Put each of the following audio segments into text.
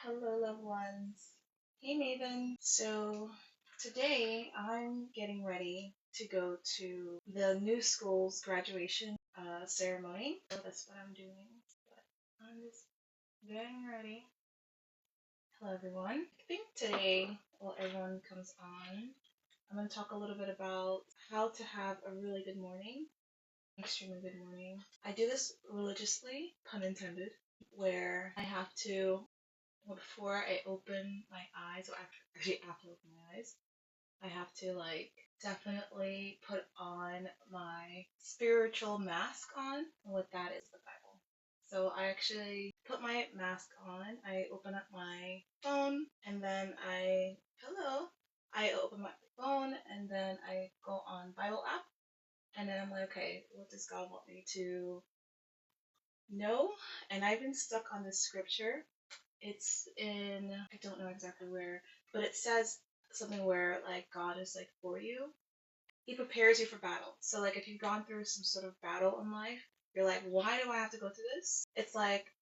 Hello, loved ones. Hey, Maven. So, today I'm getting ready to go to the new school's graduation ceremony. So, that's what I'm doing. But I'm just getting ready. Hello, everyone. I think today, while everyone comes on, I'm going to talk a little bit about how to have a really good morning, extremely good morning. I do this religiously, pun intended, where I have to before I open my eyes, or actually after I open my eyes, I have to definitely put on my spiritual mask on. And what that is, the Bible. So I actually put my mask on. I open up my phone, and then I open my phone, and then I go on Bible app, and then I'm like, okay, what does God want me to know? And I've been stuck on this scripture. It's in, I don't know exactly where, but it says something where God is for you. He prepares you for battle. So if you've gone through some sort of battle in life, you're like, why do I have to go through this? It's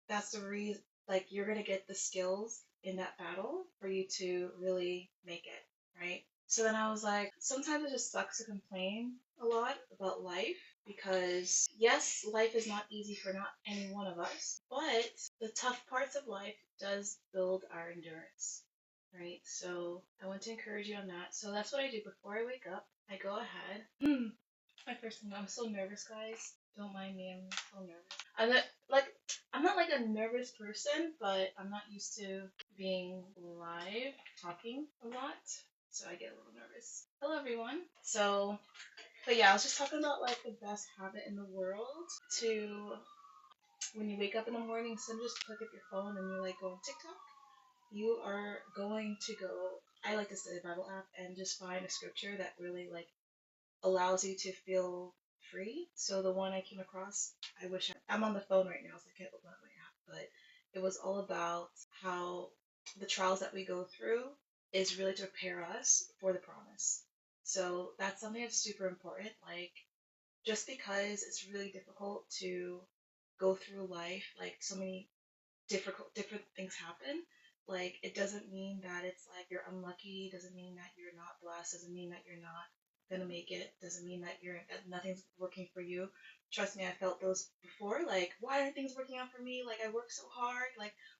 that's the reason, you're gonna get the skills in that battle for you to really make it, right? So then I was like, sometimes it just sucks to complain a lot about life because, yes, life is not easy for not any one of us, but the tough parts of life does build our endurance, right? So I want to encourage you on that. So that's what I do before I wake up. I go ahead. My first thing, I'm so nervous, guys. Don't mind me, I'm so nervous. I'm not a nervous person, but I'm not used to being live talking a lot, so I get a little nervous. Hello, everyone. But yeah, I was just talking about the best habit in the world to when you wake up in the morning, instead of just pick up your phone and you're going TikTok, you are going to go. I like to study the Bible app and just find a scripture that really allows you to feel free. So the one I came across, I'm on the phone right now, so I can't open up my app, but it was all about how the trials that we go through is really to prepare us for the promise. So that's something that's super important. Just because it's really difficult to go through life, so many different things happen, it doesn't mean that it's you're unlucky, doesn't mean that you're not blessed, doesn't mean that you're not gonna make it, doesn't mean that nothing's working for you. Trust me, I felt those before. Why aren't things working out for me? I work so hard.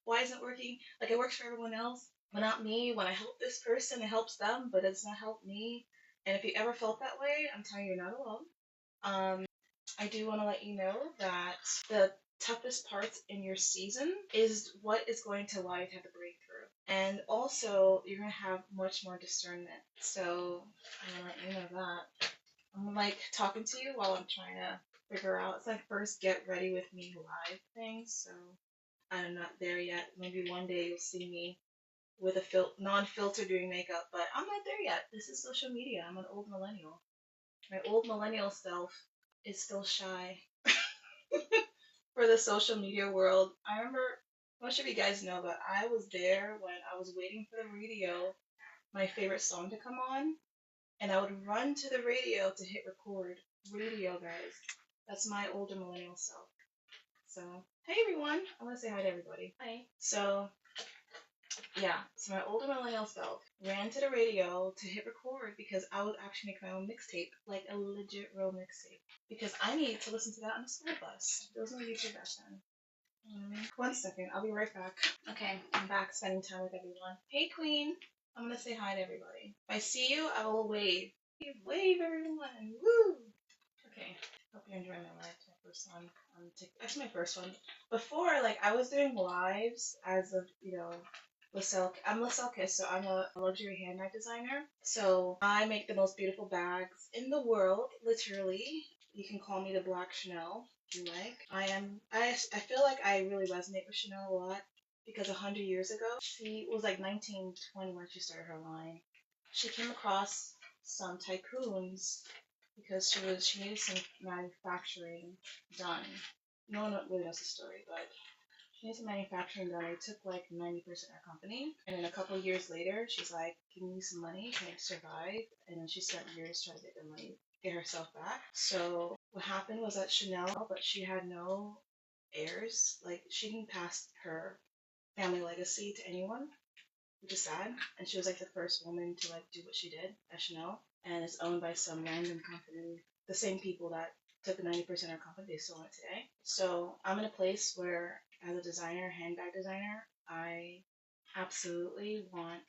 Why isn't it working? It works for everyone else, but not me. When I help this person, it helps them, but it's not helped me. And if you ever felt that way, I'm telling you, you're not alone. I do want to let you know that the toughest parts in your season is what is going to allow you to have the breakthrough. And also, you're going to have much more discernment. So, I'm going to let you know that. I'm talking to you while I'm trying to figure out. It's first get ready with me live thing. So, I'm not there yet. Maybe one day you'll see me with a non-filter doing makeup, but I'm not there yet. This is social media. I'm an old millennial. My old millennial self is still shy for the social media world. I remember, most of you guys know, but I was there when I was waiting for the radio, my favorite song to come on, and I would run to the radio to hit record. Radio, guys. That's my older millennial self. So, hey everyone. I want to say hi to everybody. Hi. So, yeah, so my older millennial self ran to the radio to hit record because I would actually make my own mixtape, a legit real mixtape. Because I need to listen to that on the school bus. There was no YouTube back then. One second, I'll be right back. Okay, I'm back spending time with everyone. Hey Queen, I'm gonna say hi to everybody. If I see you, I will wave. Wave everyone, woo! Okay, hope you're enjoying my live. It's my first one on TikTok. Actually, my first one. Before, I was doing lives as of, Liselle. I'm 𝐿CK&x, so I'm a luxury handbag designer. So I make the most beautiful bags in the world, literally. You can call me the Black Chanel if you like. I feel like I really resonate with Chanel a lot because 100 years ago, she was 1920 when she started her line. She came across some tycoons because she needed some manufacturing done. No one really knows the story, but she needs some manufacturing done. It took 90% of her company. And then a couple of years later, she's like, give me some money, can I survive? And then she spent years trying to get the money, get herself back. So what happened was that Chanel, but she had no heirs. She didn't pass her family legacy to anyone, which is sad. And she was like the first woman to like do what she did at Chanel, and it's owned by some random company, the same people that took the 90% of our company. They still own it today. So I'm in a place where, as a designer, handbag designer, I absolutely want,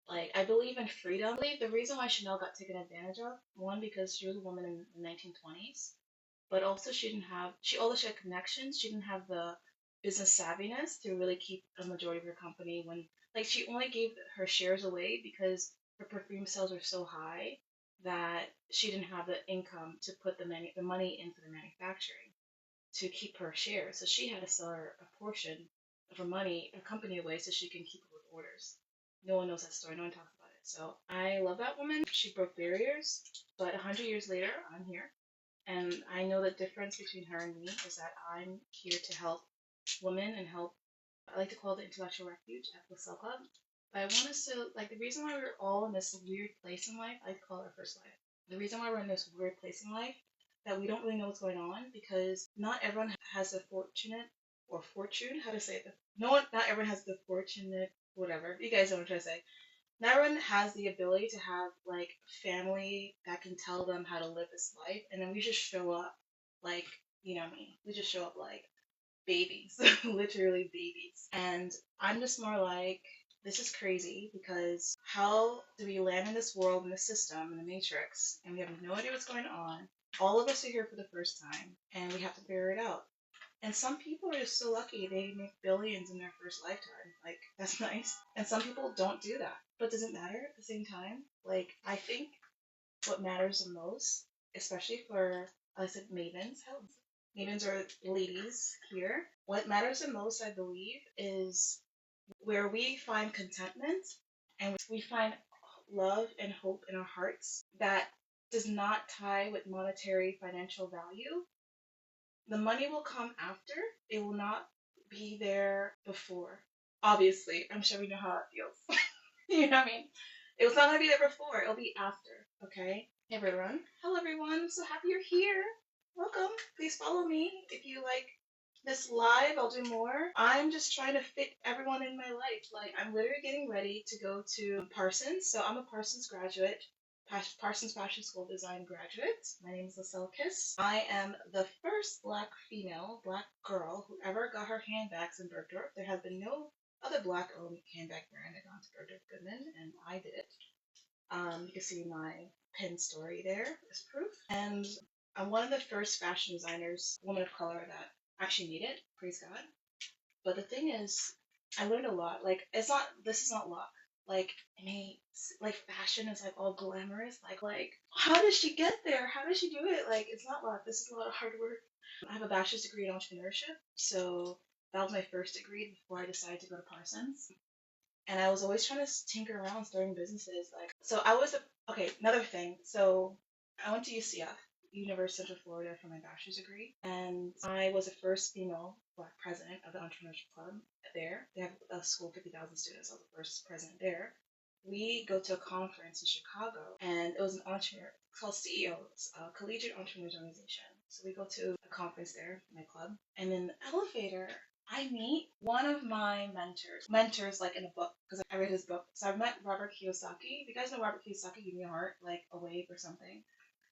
like, I believe in freedom. I believe the reason why Chanel got taken advantage of, one, because she was a woman in the 1920s, but also although she had connections, she didn't have the business savviness to really keep a majority of her company when, like, she only gave her shares away because her perfume sales were so high that she didn't have the income to put the money into the manufacturing to keep her shares. So she had to sell her a portion of her money, her company away, so she can keep up with orders. No one knows that story. No one talks about it. So I love that woman. She broke barriers, but 100 years later, I'm here. And I know the difference between her and me is that I'm here to help women and help, I like to call it the intellectual refuge at Liselle Club. But I want us to, like, the reason why we're all in this weird place in life, I like to call it our first life. The reason why we're in this weird place in life that we don't really know what's going on, because not everyone has the fortunate or fortune, how to say it. Not everyone has the fortunate, whatever. You guys know what I'm trying to say. Not everyone has the ability to have like family that can tell them how to live this life, and then we just show up like, you know what I mean? We just show up like babies, literally babies. And I'm just more like, this is crazy because how do we land in this world, in the system, in the matrix, and we have no idea what's going on? All of us are here for the first time, and we have to figure it out. And some people are just so lucky they make billions in their first lifetime. Like, that's nice. And some people don't do that. But does it matter at the same time? Like, I think what matters the most, especially for, I said mavens, mavens are ladies here. What matters the most, I believe, is where we find contentment and we find love and hope in our hearts that does not tie with monetary financial value. The money will come after, it will not be there before. Obviously, I'm sure we know how that feels. You know what I mean? It was not going to be there before, it'll be after, okay? Hey everyone. Hello everyone, I'm so happy you're here. Welcome. Please follow me if you like this live. I'll do more. I'm just trying to fit everyone in my life. Like, I'm literally getting ready to go to Parsons. So I'm a Parsons graduate, Parsons Fashion School Design graduate. My name is 𝐿CK&x. I am the first black female, black girl who ever got her handbags in Bergdorf. There has been no other black-owned handbag brand that got to Bergdorf Goodman, and I did it. You can see my pin story there as proof. And I'm one of the first fashion designers, woman of color, that actually made it. Praise God. But the thing is, I learned a lot. Like, this is not luck. Like, like fashion is like all glamorous. Like, how did she get there? How did she do it? Like, it's not luck. This is a lot of hard work. I have a bachelor's degree in entrepreneurship, so that was my first degree before I decided to go to Parsons. And I was always trying to tinker around starting businesses. Like, so I was another thing. So I went to UCF, University of Central Florida, for my bachelor's degree, and I was the first female black president of the entrepreneurship club there. They have a school of 50,000 students. I was the first president there. We go to a conference in Chicago, and it was an entrepreneur called CEOs, Collegiate Entrepreneurs Organization. So we go to a conference there, my club, and in the elevator, I meet one of my mentors like in a book, because I read his book. So I've met Robert Kiyosaki. If you guys know Robert Kiyosaki, give me a heart, like a wave or something.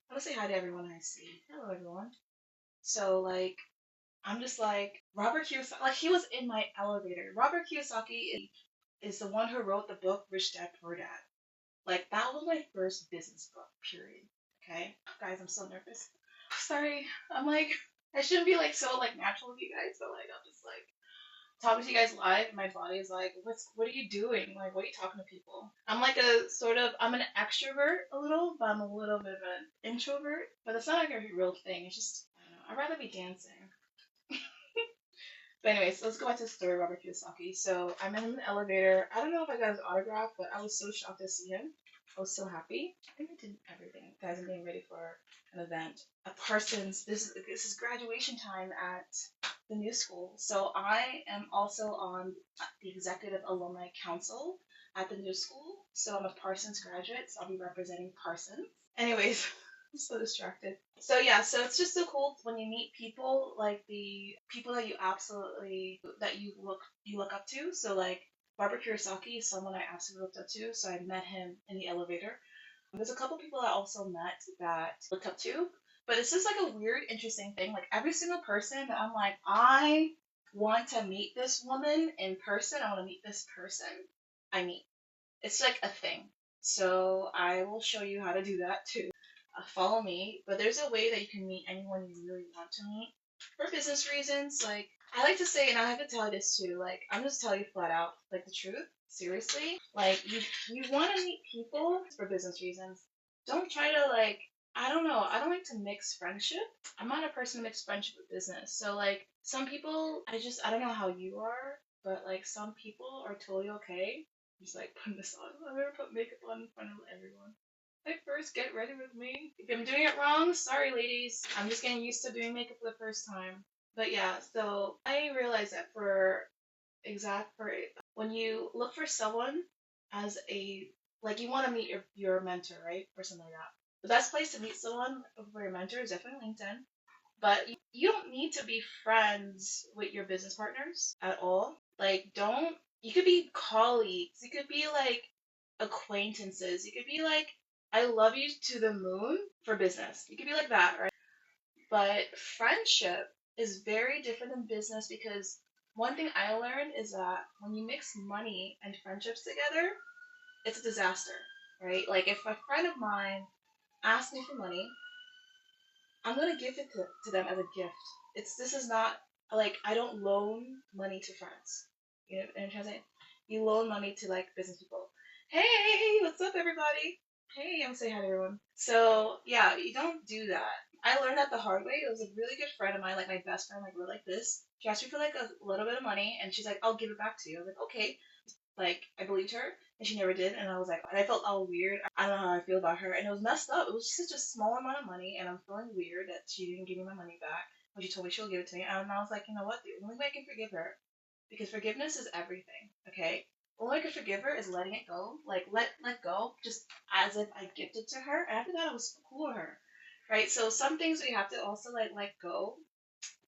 I want to say hi to everyone I see. Hello, everyone. So, like, I'm just like, Robert Kiyosaki, like, he was in my elevator. Robert Kiyosaki is the one who wrote the book Rich Dad Poor Dad. Like, that was my first business book, period. Okay? Guys, I'm so nervous. Sorry. I'm like, I shouldn't be like so like natural with you guys, but like I'm just like talking to you guys live, and my body is like, what are you doing? Like, what are you talking to people? I'm like I'm an extrovert a little, but I'm a little bit of an introvert. But that's not like a real thing. It's just, I don't know. I'd rather be dancing. But anyways, let's go back to the story of Robert Kiyosaki. So I met him in the elevator. I don't know if I got his autograph, but I was so shocked to see him. I was so happy. I think I did everything. Guys, I'm getting ready for an event at Parsons. This is graduation time at the new school. So I am also on the executive alumni council at the new school. So I'm a Parsons graduate, so I'll be representing Parsons. Anyways, I'm so distracted. So yeah, so it's just so cool when you meet people, like the people that you look up to. So like Barbara Kurosaki is someone I absolutely looked up to. So I met him in the elevator. There's a couple people I also met that looked up to, but it's just like a weird, interesting thing. Like every single person that I'm like, I want to meet this woman in person. I want to meet this person. I meet. It's like a thing. So I will show you how to do that too. Follow me. But there's a way that you can meet anyone you really want to meet for business reasons. Like I like to say, and I have to tell you this too. Like I'm just telling you flat out, like the truth. Seriously, like you want to meet people for business reasons. Don't try to like. I don't know. I don't like to mix friendship. I'm not a person who mix friendship with business. So like some people, I don't know how you are, but like some people are totally okay just like putting this on. I've never put makeup on in front of everyone. Like first get ready with me. If I'm doing it wrong, sorry ladies. I'm just getting used to doing makeup for the first time. But yeah, so I realized that for when you look for someone as a like you want to meet your mentor, right? Or something like that. The best place to meet someone for your mentor is definitely LinkedIn. But you don't need to be friends with your business partners at all. Like, don't, you could be colleagues, you could be like acquaintances, you could be like, I love you to the moon for business. You could be like that, right? But friendship is very different than business because one thing I learned is that when you mix money and friendships together, it's a disaster, right? Like, if a friend of mine asks me for money, I'm gonna give it to them as a gift. This is not like I don't loan money to friends. You know what I'm trying to say? You loan money to like business people. Hey, what's up everybody? Hey, I'm gonna say hi to everyone. So yeah, you don't do that. I learned that the hard way. It was a really good friend of mine, like my best friend, like we're like this. She asked me for like a little bit of money and she's like, I'll give it back to you. I was like, okay. Like I believed her, and she never did, and I was like, and I felt all weird. I don't know how I feel about her, and it was messed up. It was such a small amount of money, and I'm feeling weird that she didn't give me my money back when she told me she'll give it to me. And I was like, you know what? The only way I can forgive her, because forgiveness is everything. Okay, the only way I can forgive her is letting it go. Like let go, just as if I gifted to her. And after that, I was cool with her, right? So some things we have to also like let go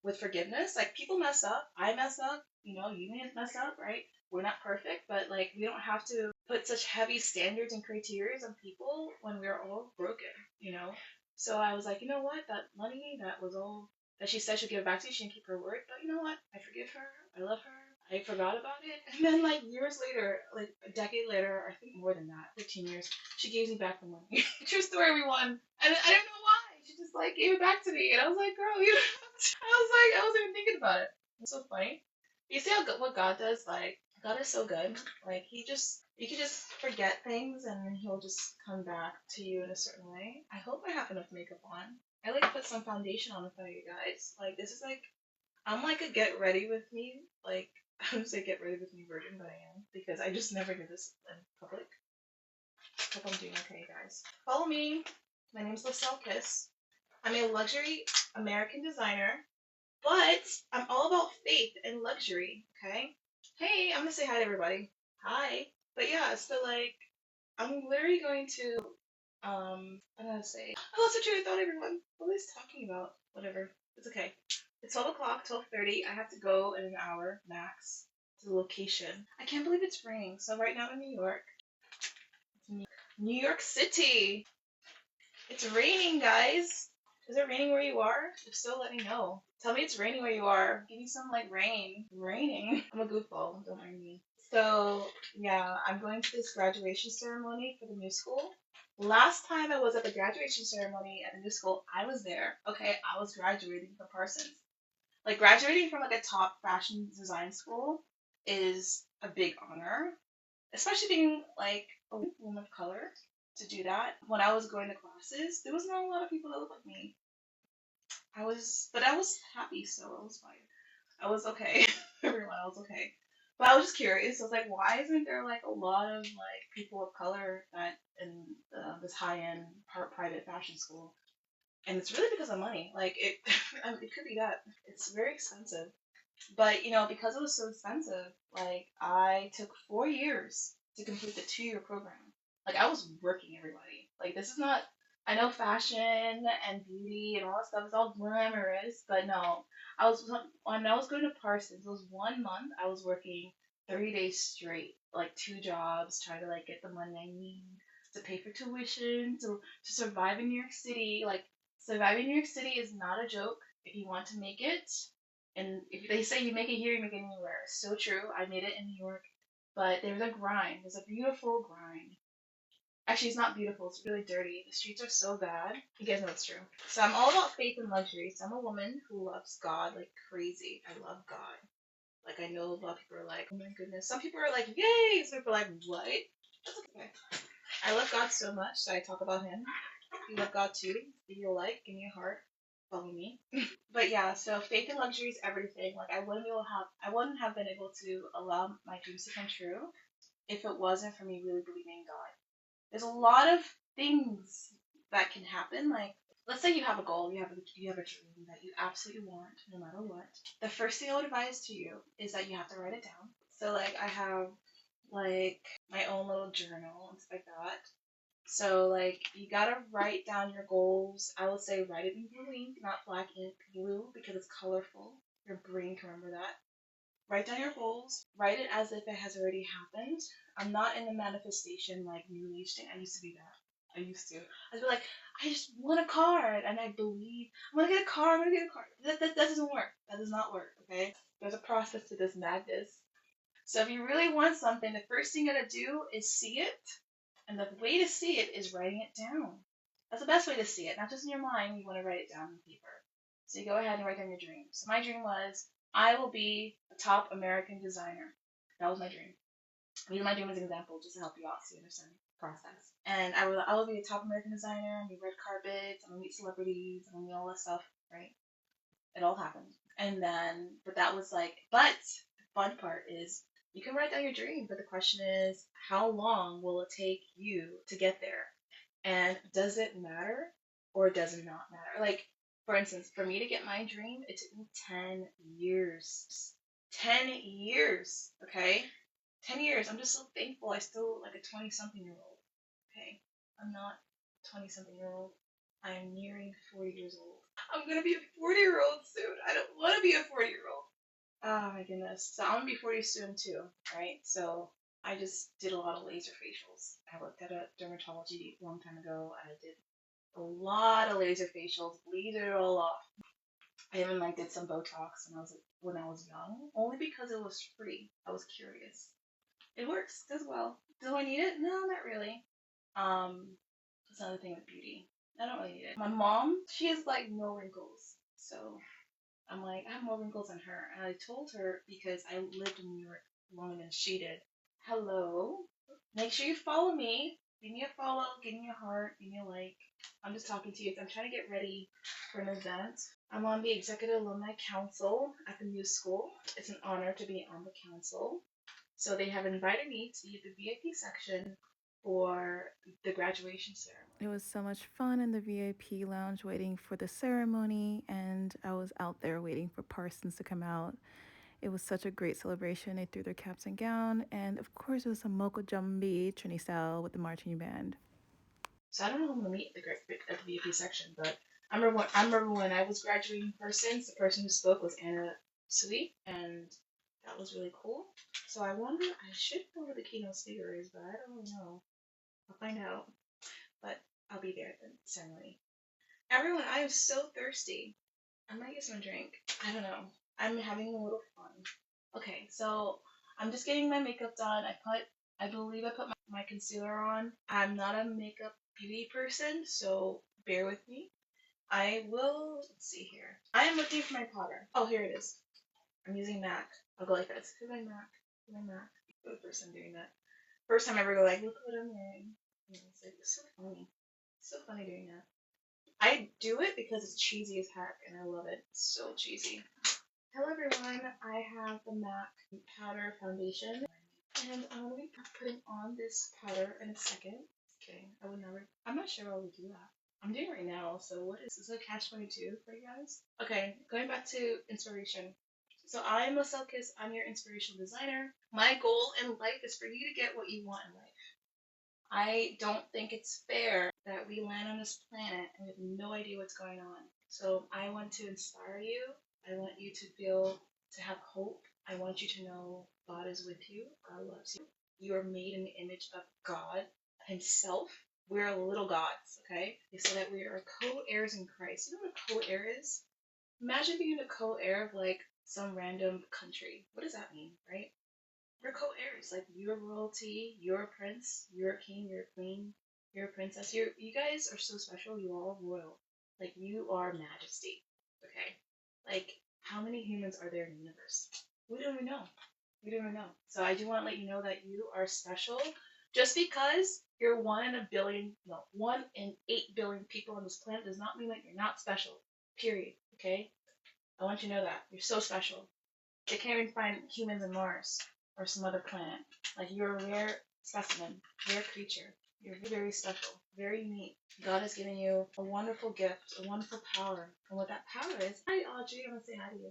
with forgiveness. Like people mess up, I mess up, you may mess up, right? We're not perfect, but like we don't have to put such heavy standards and criteria on people when we're all broken. So I was like, you know what? That money that was all that she said she'd give it back to you, she didn't keep her word, but you know what? I forgive her. I love her. I forgot about it. And then like years later, like a decade later, I think more than that, 15 years, she gave me back the money. True story, everyone. And I don't know why. She just like gave it back to me. And I was like, girl, I wasn't even thinking about it. It's so funny. You see what God does? Like, God is so good. Like, you can just forget things and then He'll just come back to you in a certain way. I hope I have enough makeup on. I like put some foundation on in front of you guys. Like, this is like, I'm like a get ready with me. Like, I would say get ready with me virgin, but I am. Because I just never do this in public. Hope I'm doing okay, guys. Follow me. My name's 𝐿CK&x. I'm a luxury American designer, but I'm all about faith and luxury, okay? Hey, I'm gonna say hi to everybody. Hi. But yeah, so like, I'm literally going to, I'm gonna say, I lost the train of thought, everyone. What was I talking about? Whatever. It's okay. It's 12 o'clock, 12:30. I have to go in an hour max to the location. I can't believe it's raining. So right now in New York, New York City. It's raining, guys. Is it raining where you are? If so, let me know. Tell me it's raining where you are. Give me some like rain. Raining. I'm a goofball. Don't mind me. So yeah, I'm going to this graduation ceremony for the new school. Last time I was at the graduation ceremony at the new school, I was there. Okay, I was graduating from Parsons. Like graduating from like a top fashion design school is a big honor, especially being like a woman of color to do that. When I was going to classes, there was not a lot of people that looked like me. But I was happy, so I was fine. I was okay. Everyone, I was okay. But I was just curious. I was like, why isn't there like a lot of like people of color that in this high-end private fashion school? And it's really because of money. Like it, it could be that it's very expensive. But because it was so expensive, like I took 4 years to complete the 2-year program. Like I was working everybody. Like this is not I know fashion and beauty and all that stuff is all glamorous, but no. I was when I was going to Parsons, it was 1 month. I was working 30 days straight, like 2 jobs, trying to like get the money I need to pay for tuition, to survive in New York City. Like surviving in New York City is not a joke if you want to make it. And if they say you make it here, you make it anywhere. So true. I made it in New York, but there's a grind. There's a beautiful grind. Actually, it's not beautiful. It's really dirty. The streets are so bad. You guys know it's true. So I'm all about faith and luxury. So I'm a woman who loves God like crazy. I love God. Like I know a lot of people are like, oh my goodness. Some people are like, yay. Some people are like, what? That's okay. I love God so much, so I talk about Him. If you love God too, give me a like, give me a heart, follow me. But yeah, so faith and luxury is everything. Like I wouldn't have been able to allow my dreams to come true if it wasn't for me really believing in God. There's a lot of things that can happen. Like, let's say you have a goal, you have a dream that you absolutely want, no matter what. The first thing I would advise to you is that you have to write it down. So, like, I have like my own little journal and stuff like that. So, like, you gotta write down your goals. I would say write it in blue ink, not black ink, blue because it's colorful. Your brain can remember that. Write down your goals. Write it as if it has already happened. I'm not in the manifestation like new age thing. I used to be that. I used to. I'd be like, I just want a car, and I believe I'm gonna get a car. I'm gonna get a car. That doesn't work. That does not work. Okay. There's a process to this madness. So if you really want something, the first thing you gotta do is see it, and the way to see it is writing it down. That's the best way to see it. Not just in your mind. You want to write it down on paper. So you go ahead and write down your dream. So my dream was I will be a top American designer. That was my dream. I'm using my dream as an example just to help you out so you understand the process. And I will be a top American designer. I'm gonna be red carpets. I'm gonna meet celebrities. I'm gonna meet all that stuff. Right? It all happened. And then, but that was like, but the fun part is you can write down your dream, but the question is, how long will it take you to get there? And does it matter or does it not matter? Like, for instance, for me to get my dream, it took me 10 years. 10 years, okay? 10 years. I'm just so thankful I still like a 20 something year old, okay? I'm not 20 something year old. I am nearing 40 years old. I'm gonna be a 40-year-old soon. I don't want to be a 40-year-old. Oh my goodness. So I'm gonna be 40 soon too, right? So I just did a lot of laser facials. I worked at a dermatology a long time ago. I did a lot of laser facials, lasered it all off. I even like did some Botox when I was young, only because it was free. I was curious. It works, does well. Do I need it? No, not really. That's another thing with beauty. I don't really need it. My mom, she has like no wrinkles, so I'm like, I have more wrinkles than her. And I told her because I lived in New York longer than she did. Hello. Make sure you follow me. Give me a follow. Give me a heart. Give me a like. I'm just talking to you. I'm trying to get ready for an event. I'm on the Executive Alumni Council at the new school. It's an honor to be on the council. So they have invited me to the VIP section for the graduation ceremony. It was so much fun in the VIP lounge waiting for the ceremony, and I was out there waiting for Parsons to come out. It was such a great celebration. They threw their caps and gown, and of course, it was some 𝐾𝐿 style with the marching band. So I don't know who I'm gonna meet at the VIP section, but I remember when I was graduating Parsons, the person who spoke was Anna Sui, and that was really cool. So I wonder, I should know who the keynote speaker is, but I don't really know. I'll find out, but I'll be there at the ceremony. Everyone, I am so thirsty. I might get some drink. I don't know. I'm having a little fun. Okay, so I'm just getting my makeup done. I believe I put my concealer on. I'm not a makeup beauty person, so bear with me. I will, let's see here. I am looking for my powder. Oh, here it is. I'm using MAC. I'll go like this. Here's my MAC. Here's my MAC. For the first time doing that. First time I ever go like, look what I'm wearing. It's like, it's so funny. It's so funny doing that. I do it because it's cheesy as heck, and I love it. It's so cheesy. Hello everyone, I have the MAC powder foundation, and I'm going to be putting on this powder in a second. Just kidding, I would never, I'm not sure I would do that. I'm doing it right now, so what is this, a catch-22 for you guys? Okay, going back to inspiration. So I am Liselle 𝐾𝐨𝐽, I'm your inspirational designer. My goal in life is for you to get what you want in life. I don't think it's fair that we land on this planet and we have no idea what's going on. So I want to inspire you. I want you to feel, to have hope. I want you to know God is with you. God loves you. You are made in the image of God Himself. We're little gods, okay? They say that we are co-heirs in Christ. You know what a co-heir is? Imagine being a co-heir of like some random country. What does that mean, right? We're co-heirs. Like you're royalty, you're a prince, you're a king, you're a queen, you're a princess. You guys are so special. You're all royal. Like you are majesty. Okay. Like how many humans are there in the universe? We don't even know. We don't even know. So I do want to let you know that you are special. Just because you're 1 in 8 billion people on this planet does not mean that you're not special. Period. Okay. I want you to know that you're so special. They can't even find humans on Mars or some other planet. Like you're a rare specimen, rare creature. You're very special, very unique. God has given you a wonderful gift, a wonderful power. And what that power is, hi Audrey, I'm gonna say hi to you.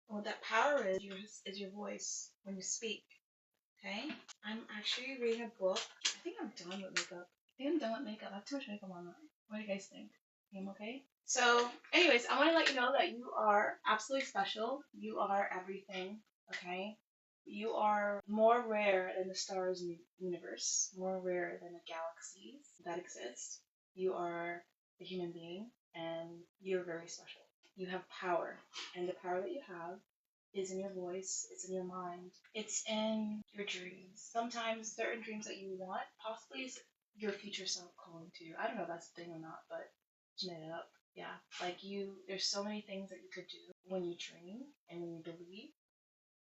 And what that power is your voice when you speak. Okay? I'm actually reading a book. I think I'm done with makeup. I have too much makeup on. What do you guys think? I'm okay? So, anyways, I want to let you know that you are absolutely special. You are everything, okay? You are more rare than the stars in the universe, more rare than the galaxies that exist. You are a human being, and you're very special. You have power, and the power that you have is in your voice, it's in your mind, it's in your dreams. Sometimes certain dreams that you want possibly is your future self calling to you. I don't know if that's a thing or not, but just made it up. Yeah, like there's so many things that you could do when you dream and when you believe.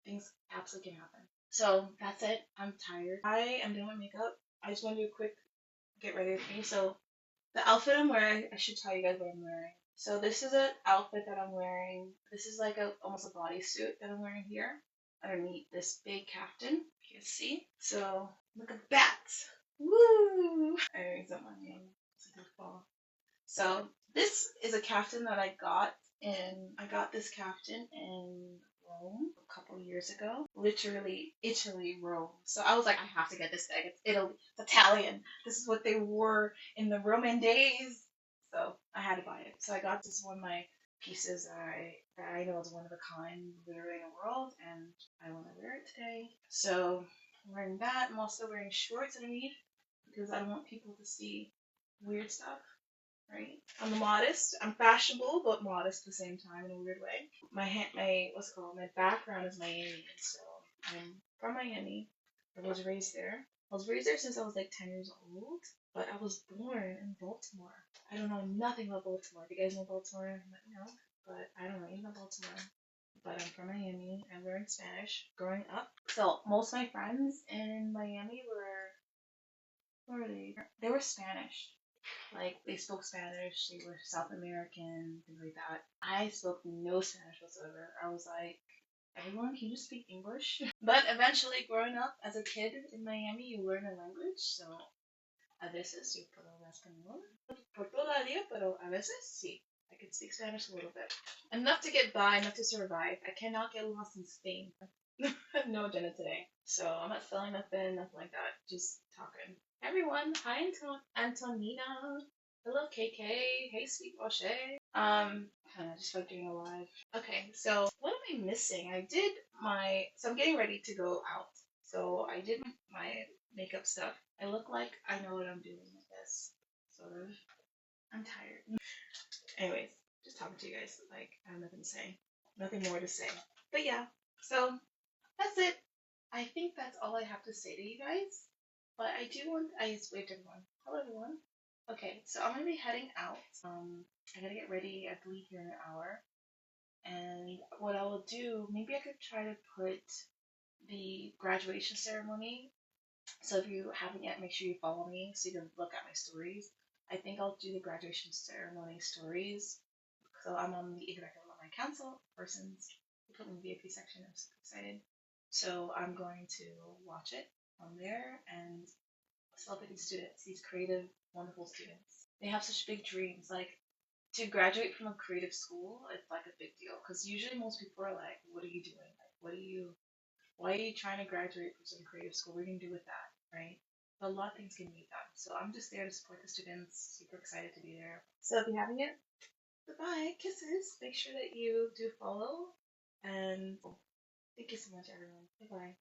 Things absolutely can happen. So that's it. I'm tired. I am doing my makeup. I just want to do a quick get ready with me. So the outfit I'm wearing, I should tell you guys what I'm wearing. So this is an outfit that I'm wearing. This is like almost a bodysuit that I'm wearing here underneath this big caftan. You can see. So look at that. Woo! I raised up my name. It's a good fall. So this is a caftan that I got this caftan in Rome a couple years ago. Literally Italy, Rome. So I was like, I have to get this thing. It's Italy. It's Italian. This is what they wore in the Roman days. So I had to buy it. So I got this one of my pieces that I know is one of a kind literally in the world, and I want to wear it today. So I'm wearing that. I'm also wearing shorts underneath because I don't want people to see weird stuff, right? I'm modest. I'm fashionable, but modest at the same time in a weird way. My background is Miami, so I'm from Miami. I was raised there. I was raised there since I was like 10 years old, but I was born in Baltimore. I don't know nothing about Baltimore. If you guys know Baltimore, let me know. But I don't know anything about Baltimore. But I'm from Miami. I learned Spanish growing up. So most of my friends in Miami what were they? They were Spanish. Like they spoke Spanish, they were South American, things like that. I spoke no Spanish whatsoever. I was like, everyone, can you just speak English? But eventually, growing up as a kid in Miami, you learn a language. So a veces yo puedo hablar español. Por todo el día, pero a veces sí. I can speak Spanish a little bit. Enough to get by, enough to survive. I cannot get lost in Spain. No agenda today. So I'm not selling nothing like that. Just talking. Everyone, hi Antonina. Hello KK. Hey Sweet Roche. I just like doing a live. Okay, so what am I missing? I'm getting ready to go out. So I did my makeup stuff. I look like I know what I'm doing, I guess. Sort of. I'm tired. Anyways, just talking to you guys. Like, I have nothing to say. Nothing more to say. But yeah, so that's it. I think that's all I have to say to you guys. But I just waved everyone. Hello everyone. Okay, so I'm gonna be heading out. I gotta get ready. I believe here in an hour. And what I will do, maybe I could try to put the graduation ceremony. So if you haven't yet, make sure you follow me so you can look at my stories. I think I'll do the graduation ceremony stories. So I'm on the executive alumni council. Parsons, they put me in the VIP section. I'm super excited. So I'm going to watch it on there and celebrate these students, these creative, wonderful students. They have such big dreams. Like to graduate from a creative school, it's like a big deal because usually most people are like, "What are you doing? Like, why are you trying to graduate from some creative school? What are you gonna do with that, right?" but a lot of things can be done. So I'm just there to support the students. Super excited to be there. So if you haven't yet, goodbye, kisses. Make sure that you do follow, and thank you so much, everyone. Bye bye.